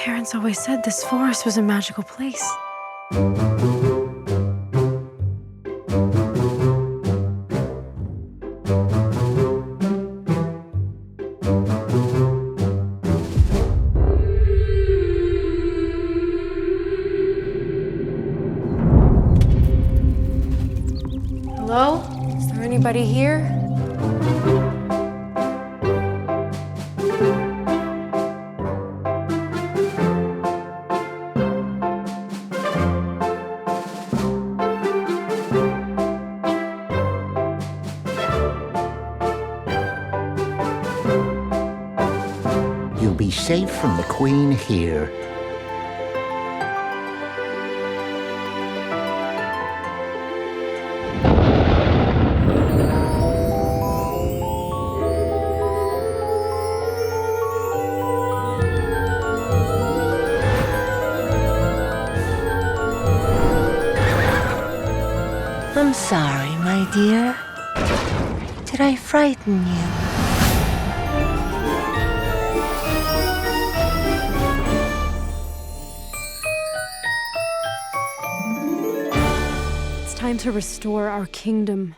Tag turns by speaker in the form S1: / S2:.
S1: Parents always said this forest was a magical place. Hello? Is there anybody here?
S2: You'll be safe from the Queen here.
S3: I'm sorry, my dear. Did I frighten you?
S1: It's time to restore our kingdom.